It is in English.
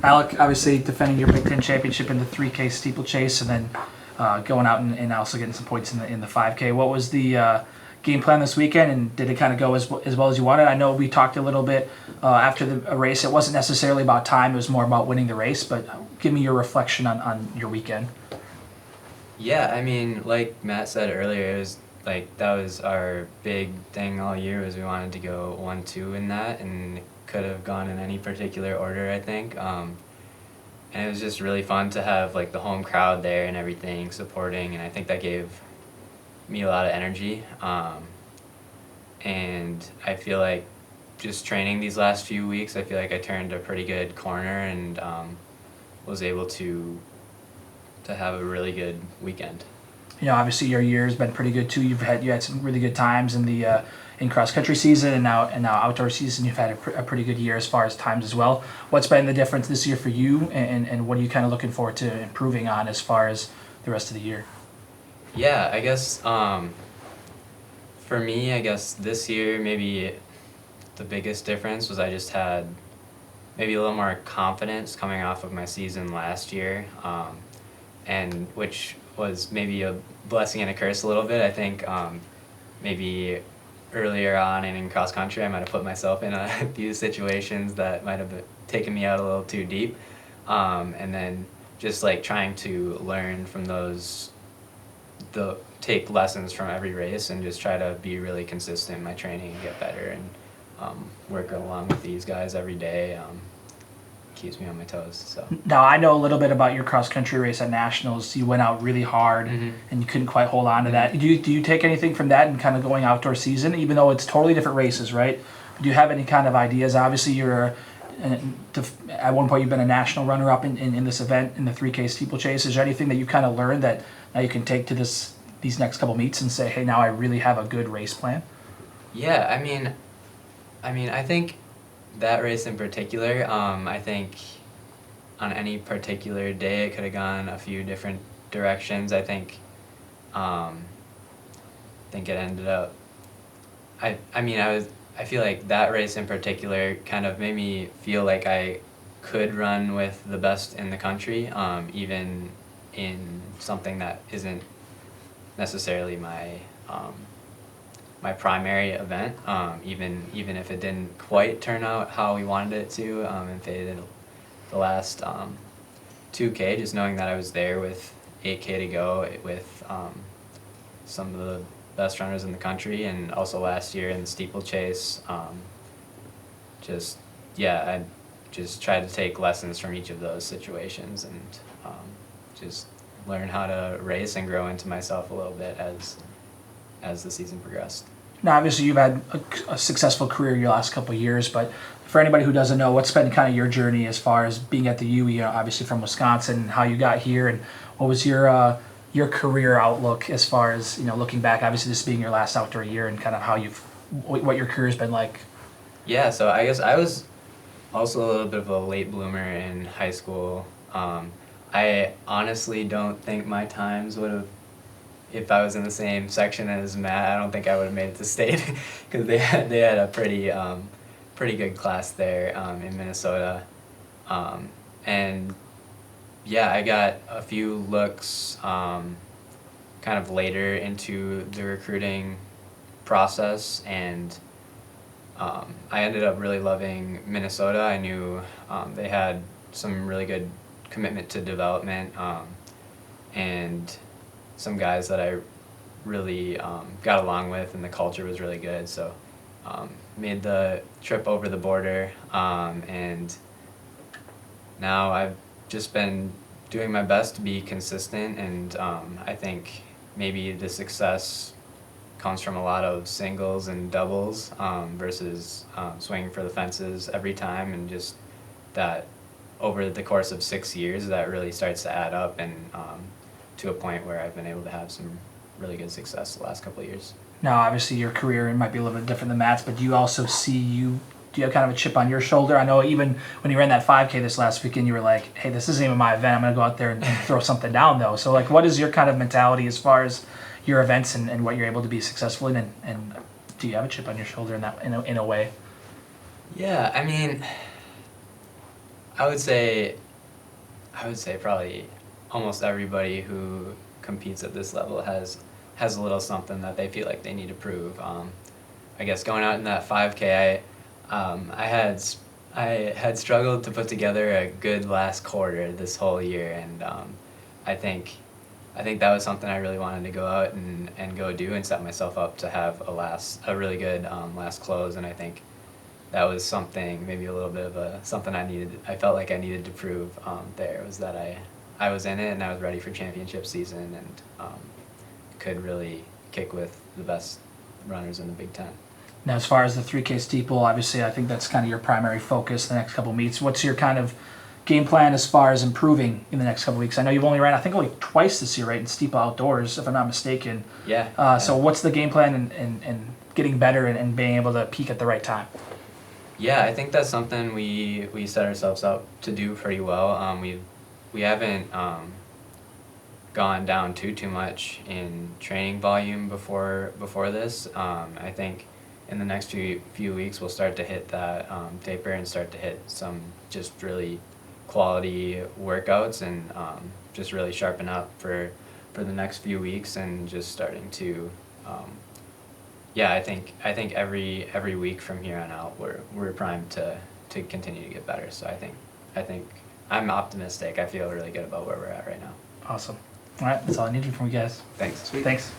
Alec, obviously defending your Big Ten championship in the 3K steeplechase, and then going out and also getting some points in the 5K. What was the game plan this weekend, and did it kind of go as well as you wanted? I know we talked a little bit after the race. It wasn't necessarily about time; it was more about winning the race. But give me your reflection on your weekend. Yeah, I mean, like Matt said earlier, it was that was our big thing all year. Was we wanted to go 1-2 in that, and could have gone in any particular order, I think. And it was just really fun to have the home crowd there and everything supporting, and I think that gave me a lot of energy. And I feel like just training these last few weeks, I feel like I turned a pretty good corner and was able to have a really good weekend. Obviously your year has been pretty good too. You had some really good times in the in cross country season, and now outdoor season. You've had a pretty good year as far as times as well. What's been the difference this year for you, and what are you kind of looking forward to improving on as far as the rest of the year? Yeah, I guess for me, I guess this year maybe the biggest difference was I just had maybe a little more confidence coming off of my season last year, and which was maybe a blessing and a curse a little bit. I think maybe earlier on and in cross country I might have put myself in a few situations that might have taken me out a little too deep, and then just trying to learn from those, take lessons from every race and just try to be really consistent in my training and get better, and work along with these guys every day. Keeps me on my toes. So now I know a little bit about your cross country race at nationals. You went out really hard, mm-hmm. and you couldn't quite hold on to that. Do you take anything from that and kind of going outdoor season, even though it's totally different races, right? Do you have any kind of ideas? Obviously, you're at one point you've been a national runner-up in this event in the 3K steeplechase. Is there anything that you kind of learned that now you can take to these next couple meets and say, hey, now I really have a good race plan? Yeah, I mean, I think that race in particular, I think on any particular day it could have gone a few different directions. I think it ended up. I feel like that race in particular kind of made me feel like I could run with the best in the country, even in something that isn't necessarily my primary event, even if it didn't quite turn out how we wanted it to, and faded the last 2K, just knowing that I was there with 8K to go with some of the best runners in the country, and also last year in the steeplechase, I just tried to take lessons from each of those situations and just learn how to race and grow into myself a little bit as the season progressed. Now, obviously, you've had a successful career your last couple of years, but for anybody who doesn't know, what's been kind of your journey as far as being at the U? Obviously from Wisconsin, how you got here, and what was your career outlook as far as looking back? Obviously, this being your last outdoor year, and kind of what your career's been like. Yeah, so I guess I was also a little bit of a late bloomer in high school. I honestly don't think my times would have. If I was in the same section as Matt, I don't think I would have made it to state because they had a pretty good class there in Minnesota, and yeah, I got a few looks kind of later into the recruiting process, and I ended up really loving Minnesota. I knew they had some really good commitment to development, and some guys that I really got along with, and the culture was really good. So made the trip over the border, and now I've just been doing my best to be consistent, and I think maybe the success comes from a lot of singles and doubles versus swinging for the fences every time, and just that over the course of 6 years that really starts to add up, and to a point where I've been able to have some really good success the last couple of years. Now, obviously, your career might be a little bit different than Matt's, but do you also do you have kind of a chip on your shoulder? I know even when you ran that 5K this last weekend, you were like, hey, this isn't even my event. I'm going to go out there and throw something down, though. So, what is your kind of mentality as far as your events and what you're able to be successful in? And do you have a chip on your shoulder in a way? Yeah, I mean, I would say probably almost everybody who competes at this level has a little something that they feel like they need to prove. I guess going out in that 5K, I had struggled to put together a good last quarter this whole year, and I think that was something I really wanted to go out and go do and set myself up to have a really good last close, and I think that was something, maybe a little bit of something I felt like I needed to prove there, was that I was in it and I was ready for championship season and could really kick with the best runners in the Big Ten. Now, as far as the 3K steeple, obviously, I think that's kind of your primary focus the next couple meets. What's your kind of game plan as far as improving in the next couple weeks? I know you've only ran, I think, only twice this year, right, in steeple outdoors, if I'm not mistaken. Yeah. So what's the game plan in getting better and being able to peak at the right time? Yeah, I think that's something we set ourselves up to do pretty well. We haven't gone down too much in training volume before this. I think in the next few weeks we'll start to hit that taper and start to hit some just really quality workouts and just really sharpen up for the next few weeks and just starting to I think every week from here on out we're primed to continue to get better. So I think I'm optimistic. I feel really good about where we're at right now. Awesome. All right, that's all I needed from you guys. Thanks. Thanks.